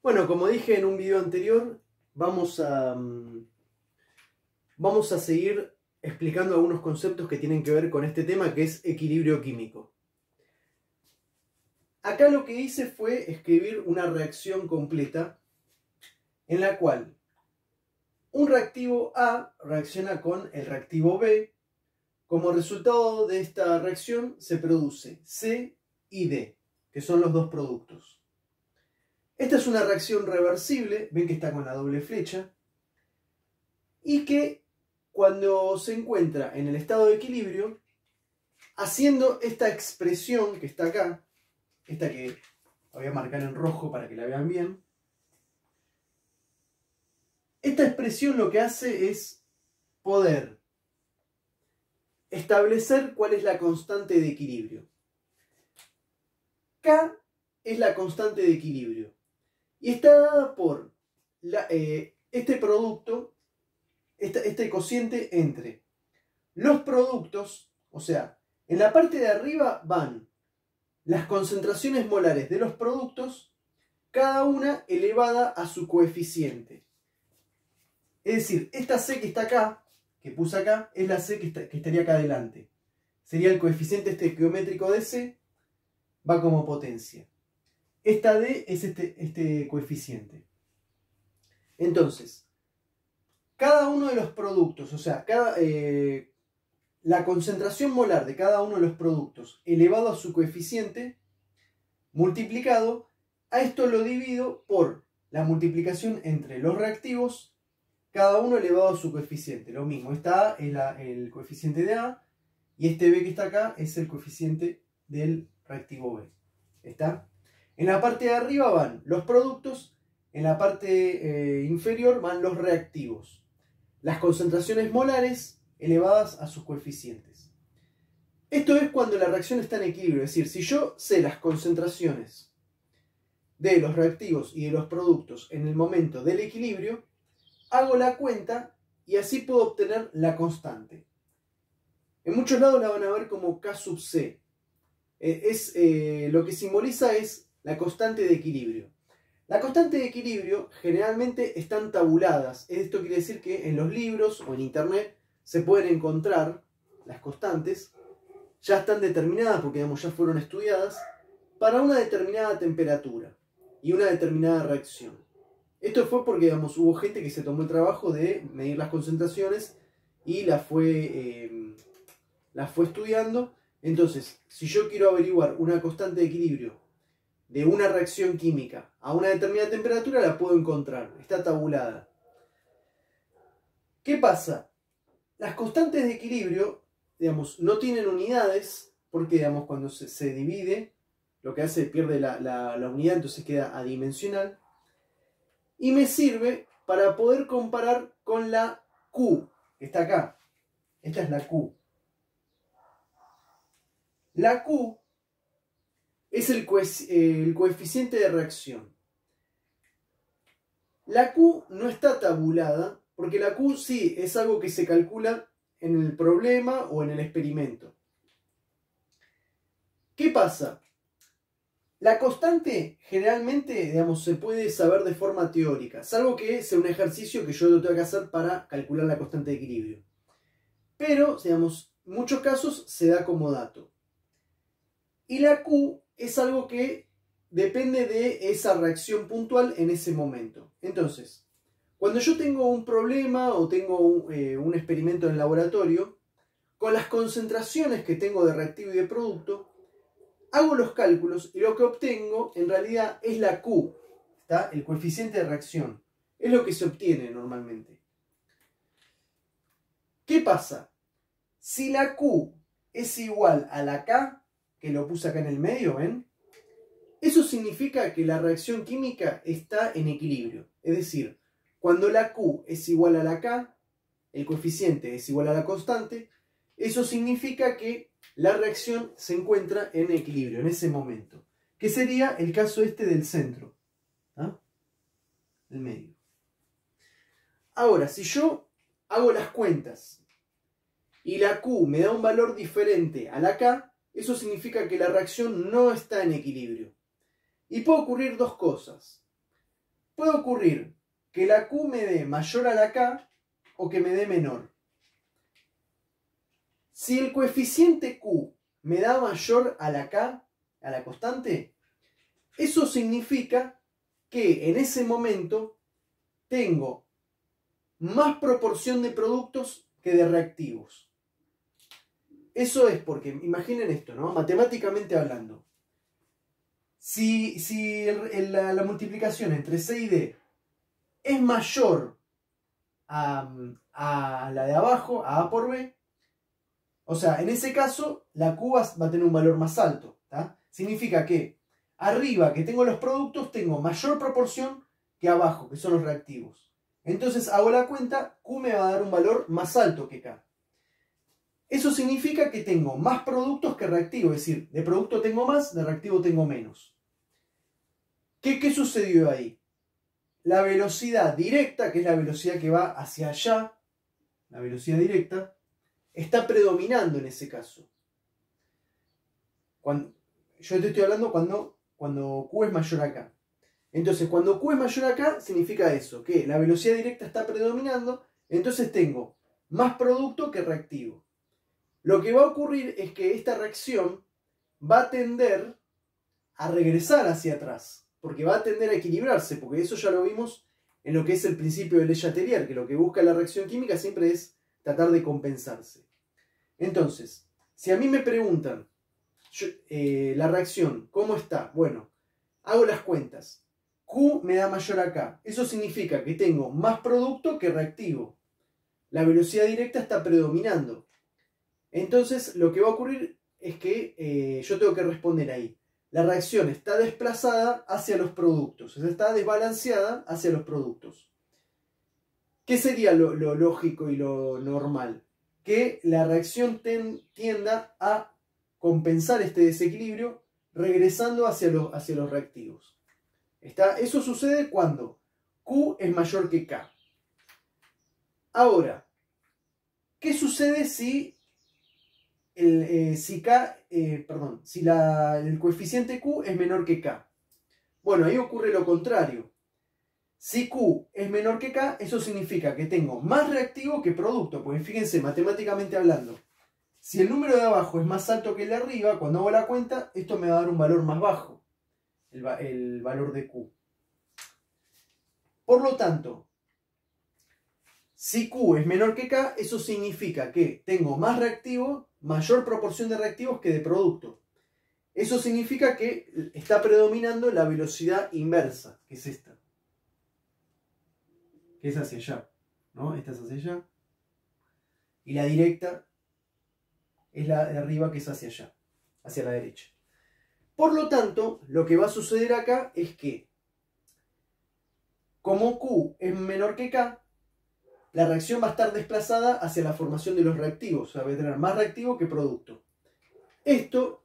Bueno, como dije en un video anterior, vamos a seguir explicando algunos conceptos que tienen que ver con este tema, que es equilibrio químico. Acá lo que hice fue escribir una reacción completa en la cual un reactivo A reacciona con el reactivo B. Como resultado de esta reacción se produce C y D, que son los dos productos. Esta es una reacción reversible, ven que está con la doble flecha, y que cuando se encuentra en el estado de equilibrio, haciendo esta expresión que está acá, esta que la voy a marcar en rojo para que la vean bien, esta expresión lo que hace es poder establecer cuál es la constante de equilibrio. K es la constante de equilibrio y está dada por este producto, este cociente entre los productos, o sea, en la parte de arriba van las concentraciones molares de los productos, cada una elevada a su coeficiente. Es decir, esta C que está acá, que puse acá, es la C que estaría acá adelante. Sería el coeficiente estequiométrico de C, va como potencia. Esta D es este coeficiente. Entonces, cada uno de los productos, o sea, la concentración molar de cada uno de los productos elevado a su coeficiente, multiplicado, a esto lo divido por la multiplicación entre los reactivos, cada uno elevado a su coeficiente. Lo mismo, esta A es el coeficiente de A y este B que está acá es el coeficiente del reactivo B. ¿Está? En la parte de arriba van los productos, en la parte inferior van los reactivos. Las concentraciones molares elevadas a sus coeficientes. Esto es cuando la reacción está en equilibrio, es decir, si yo sé las concentraciones de los reactivos y de los productos en el momento del equilibrio, hago la cuenta y así puedo obtener la constante. En muchos lados la van a ver como K sub C. Lo que simboliza es la constante de equilibrio. La constante de equilibrio generalmente están tabuladas. Esto quiere decir que en los libros o en internet se pueden encontrar las constantes. Ya están determinadas porque digamos, ya fueron estudiadas para una determinada temperatura y una determinada reacción. Esto fue porque digamos, hubo gente que se tomó el trabajo de medir las concentraciones y las fue estudiando. Entonces, si yo quiero averiguar una constante de equilibrio de una reacción química a una determinada temperatura, la puedo encontrar. Está tabulada. ¿Qué pasa? Las constantes de equilibrio, digamos, no tienen unidades porque, digamos, cuando se divide, lo que hace pierde la unidad, entonces queda adimensional. Y me sirve para poder comparar con la Q, que está acá. Esta es la Q. La Q es el coeficiente de reacción. La Q no está tabulada, porque la Q sí es algo que se calcula en el problema o en el experimento. ¿Qué pasa? La constante generalmente, digamos, se puede saber de forma teórica, salvo que sea un ejercicio que yo lo tengo que hacer para calcular la constante de equilibrio. Pero, digamos, en muchos casos se da como dato. Y la Q es algo que depende de esa reacción puntual en ese momento. Entonces, cuando yo tengo un problema o tengo un experimento en el laboratorio, con las concentraciones que tengo de reactivo y de producto, hago los cálculos y lo que obtengo en realidad es la Q, ¿está? El coeficiente de reacción. Es lo que se obtiene normalmente. ¿Qué pasa? Si la Q es igual a la K, que lo puse acá en el medio, ¿ven? Eso significa que la reacción química está en equilibrio. Es decir, cuando la Q es igual a la K, el coeficiente es igual a la constante, eso significa que la reacción se encuentra en equilibrio en ese momento. Que sería el caso este del centro. ¿Ah? El medio. Ahora, si yo hago las cuentas y la Q me da un valor diferente a la K, eso significa que la reacción no está en equilibrio. Y puede ocurrir dos cosas. puede ocurrir que la Q me dé mayor a la K o que me dé menor. Si el coeficiente Q me da mayor a la K, a la constante, eso significa que en ese momento tengo más proporción de productos que de reactivos. Eso es porque, imaginen esto, ¿no? Matemáticamente hablando. Si la multiplicación entre C y D es mayor a la de abajo, a A por B, o sea, en ese caso la Q va a tener un valor más alto. ¿Tá? Significa que arriba que tengo los productos tengo mayor proporción que abajo, que son los reactivos. Entonces hago la cuenta, Q me va a dar un valor más alto que K. Eso significa que tengo más productos que reactivos, es decir, de producto tengo más, de reactivo tengo menos. ¿Qué sucedió ahí? La velocidad directa, que es la velocidad que va hacia allá, la velocidad directa, está predominando en ese caso. Yo te estoy hablando cuando Q es mayor a K. Entonces, cuando Q es mayor a K, significa eso, que la velocidad directa está predominando, entonces tengo más producto que reactivo. Lo que va a ocurrir es que esta reacción va a tender a regresar hacia atrás, porque va a tender a equilibrarse, porque eso ya lo vimos en lo que es el principio de Ley-Letellier, que lo que busca la reacción química siempre es tratar de compensarse. Entonces, si a mí me preguntan la reacción, ¿cómo está? Bueno, hago las cuentas. Q me da mayor a K. Eso significa que tengo más producto que reactivo. La velocidad directa está predominando. Entonces, lo que va a ocurrir es que yo tengo que responder ahí. La reacción está desplazada hacia los productos. O sea, está desbalanceada hacia los productos. ¿Qué sería lo lógico y lo normal? Que la reacción tienda a compensar este desequilibrio regresando hacia los reactivos. Eso sucede cuando Q es mayor que K. Ahora, ¿qué sucede si el coeficiente Q es menor que K? Bueno, ahí ocurre lo contrario. Si Q es menor que K, eso significa que tengo más reactivo que producto. Porque fíjense, matemáticamente hablando, si el número de abajo es más alto que el de arriba, cuando hago la cuenta, esto me va a dar un valor más bajo, el valor de Q. Por lo tanto, si Q es menor que K, eso significa que tengo más reactivo, mayor proporción de reactivos que de producto. Eso significa que está predominando la velocidad inversa, que es esta. Que es hacia allá, ¿no? Esta es hacia allá. Y la directa es la de arriba, que es hacia allá, hacia la derecha. Por lo tanto, lo que va a suceder acá es que, como Q es menor que K, la reacción va a estar desplazada hacia la formación de los reactivos. O sea, va a tener más reactivo que producto. Esto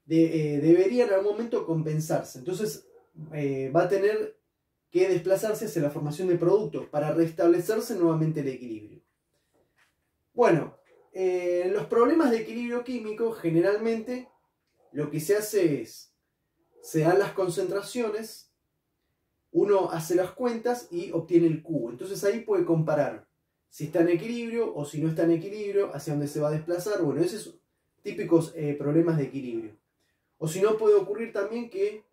debería en algún momento compensarse. Entonces, va a tener que desplazarse hacia la formación de productos para restablecerse nuevamente el equilibrio. Bueno, en los problemas de equilibrio químico, generalmente lo que se hace es, se dan las concentraciones, uno hace las cuentas y obtiene el Q. Entonces ahí puede comparar si está en equilibrio o si no está en equilibrio, hacia dónde se va a desplazar. Bueno, esos son típicos problemas de equilibrio. O si no, puede ocurrir también que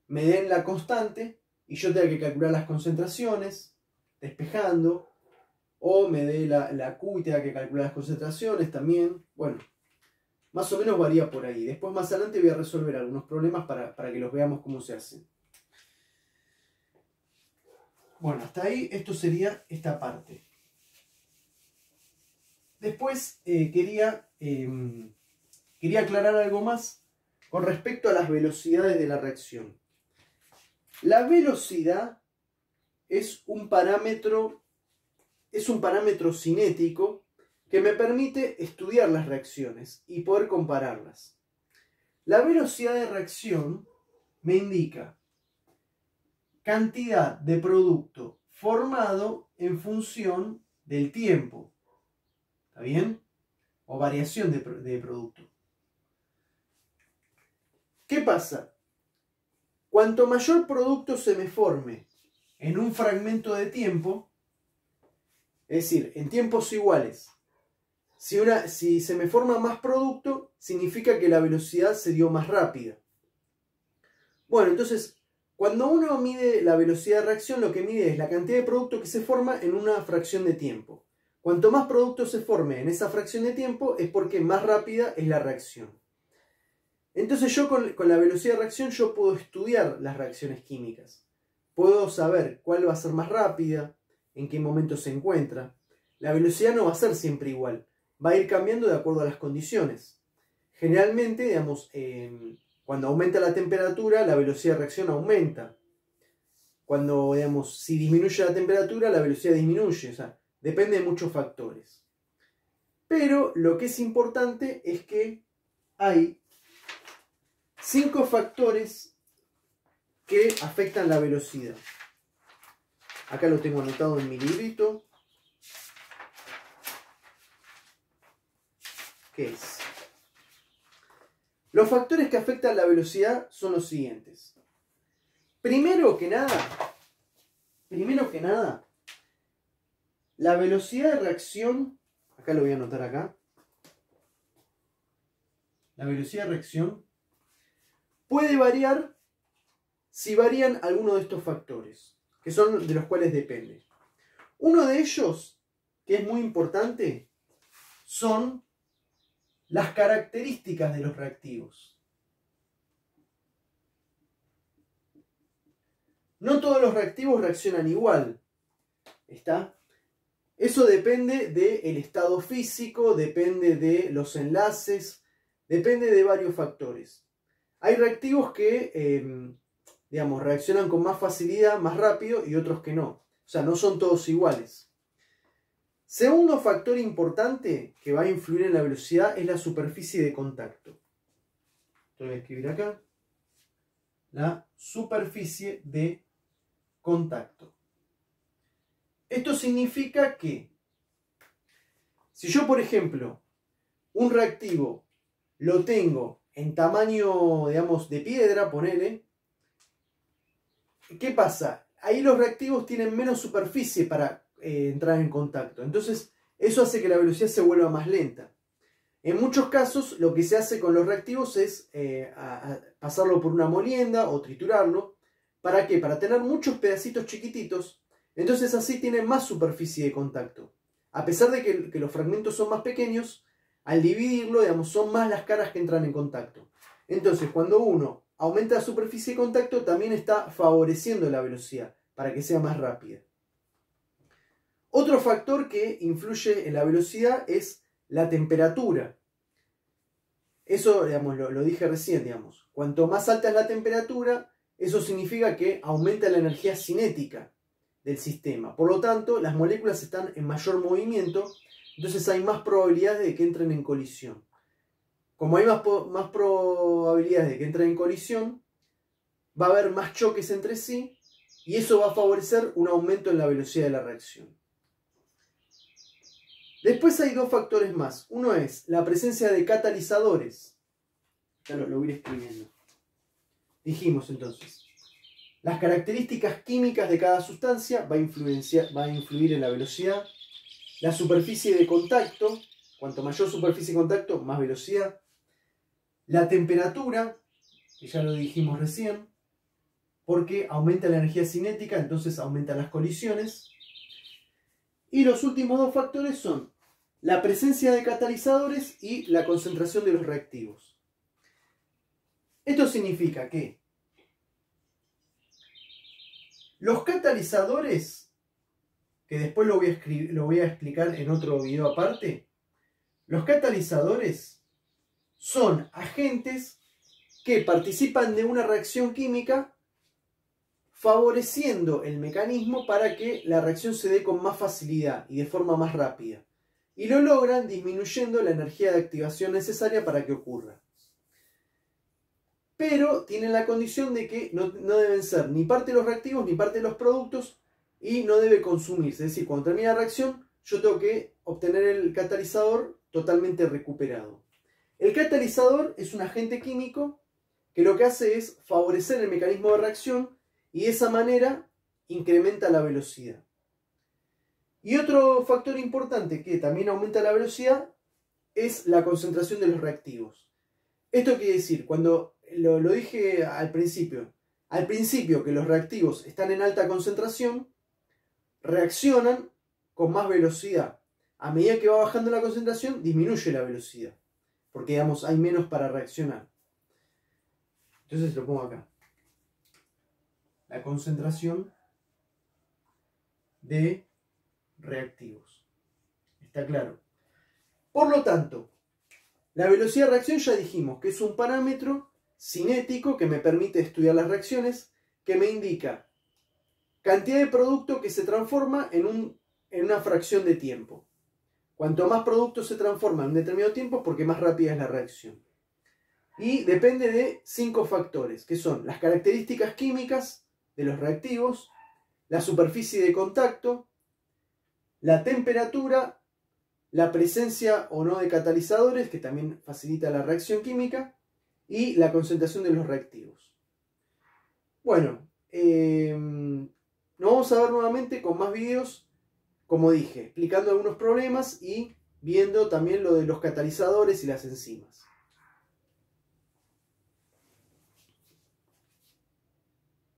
me den la constante y yo tenga que calcular las concentraciones, despejando, o me dé la Q y tenga que calcular las concentraciones también. Bueno, más o menos varía por ahí. Después más adelante voy a resolver algunos problemas para que los veamos cómo se hacen. Bueno, hasta ahí esto sería esta parte. Después quería aclarar algo más con respecto a las velocidades de la reacción. La velocidad es un parámetro cinético que me permite estudiar las reacciones y poder compararlas. La velocidad de reacción me indica cantidad de producto formado en función del tiempo. ¿Está bien? O variación de producto. ¿Qué pasa? cuanto mayor producto se me forme en un fragmento de tiempo, es decir, en tiempos iguales, si se me forma más producto, significa que la velocidad se dio más rápida. Bueno, entonces, cuando uno mide la velocidad de reacción, lo que mide es la cantidad de producto que se forma en una fracción de tiempo. Cuanto más producto se forme en esa fracción de tiempo, es porque más rápida es la reacción. Entonces yo con la velocidad de reacción yo puedo estudiar las reacciones químicas. Puedo saber cuál va a ser más rápida, en qué momento se encuentra. La velocidad no va a ser siempre igual. Va a ir cambiando de acuerdo a las condiciones. Generalmente, digamos, cuando aumenta la temperatura, la velocidad de reacción aumenta. Cuando, digamos, si disminuye la temperatura, la velocidad disminuye. O sea, depende de muchos factores. Pero lo que es importante es que hay 5 factores que afectan la velocidad. Acá lo tengo anotado en mi librito. ¿Qué es? Los factores que afectan la velocidad son los siguientes. Primero que nada, la velocidad de reacción, acá lo voy a anotar acá, la velocidad de reacción puede variar si varían algunos de estos factores, que son de los cuales depende. Uno de ellos, que es muy importante, son las características de los reactivos. No todos los reactivos reaccionan igual. ¿Está? Eso depende del estado físico, depende de los enlaces, depende de varios factores. Hay reactivos que, digamos, reaccionan con más facilidad, más rápido, y otros que no. O sea, no son todos iguales. Segundo factor importante que va a influir en la velocidad es la superficie de contacto. Lo voy a escribir acá. La superficie de contacto. Esto significa que si yo, por ejemplo, un reactivo lo tengo en tamaño, digamos, de piedra, ponele, ¿qué pasa? Ahí los reactivos tienen menos superficie para entrar en contacto. Entonces, eso hace que la velocidad se vuelva más lenta. En muchos casos, lo que se hace con los reactivos es pasarlo por una molienda o triturarlo. ¿Para qué? Para tener muchos pedacitos chiquititos. Entonces, así tienen más superficie de contacto. A pesar de que los fragmentos son más pequeños, al dividirlo, digamos, son más las caras que entran en contacto. Entonces, cuando uno aumenta la superficie de contacto, también está favoreciendo la velocidad para que sea más rápida. Otro factor que influye en la velocidad es la temperatura. Eso, digamos, lo dije recién, digamos. Cuanto más alta es la temperatura, eso significa que aumenta la energía cinética del sistema. Por lo tanto, las moléculas están en mayor movimiento, entonces hay más probabilidades de que entren en colisión. Como hay más probabilidades de que entren en colisión, va a haber más choques entre sí y eso va a favorecer un aumento en la velocidad de la reacción. Después hay dos factores más. Uno es la presencia de catalizadores. Ya lo voy a ir escribiendo. Dijimos entonces, las características químicas de cada sustancia va a influir en la velocidad. La superficie de contacto, cuanto mayor superficie de contacto, más velocidad. La temperatura, que ya lo dijimos recién, porque aumenta la energía cinética, entonces aumentan las colisiones. Y los últimos dos factores son la presencia de catalizadores y la concentración de los reactivos. Esto significa que los catalizadores, que después lo voy a explicar en otro video aparte, los catalizadores son agentes que participan de una reacción química favoreciendo el mecanismo para que la reacción se dé con más facilidad y de forma más rápida. Y lo logran disminuyendo la energía de activación necesaria para que ocurra. Pero tienen la condición de que no deben ser ni parte de los reactivos ni parte de los productos y no debe consumirse. Es decir, cuando termina la reacción, yo tengo que obtener el catalizador totalmente recuperado. El catalizador es un agente químico que lo que hace es favorecer el mecanismo de reacción y de esa manera incrementa la velocidad. Y otro factor importante que también aumenta la velocidad es la concentración de los reactivos. Esto quiere decir, cuando lo dije al principio que los reactivos están en alta concentración, reaccionan con más velocidad. A medida que va bajando la concentración, disminuye la velocidad, porque digamos, hay menos para reaccionar. Entonces lo pongo acá. La concentración de reactivos. ¿Está claro? Por lo tanto, la velocidad de reacción ya dijimos que es un parámetro cinético que me permite estudiar las reacciones, que me indica cantidad de producto que se transforma en una fracción de tiempo. Cuanto más producto se transforma en un determinado tiempo, porque más rápida es la reacción. Y depende de 5 factores, que son las características químicas de los reactivos, la superficie de contacto, la temperatura, la presencia o no de catalizadores, que también facilita la reacción química, y la concentración de los reactivos. Bueno, nos vamos a ver nuevamente con más videos, como dije, explicando algunos problemas y viendo también lo de los catalizadores y las enzimas.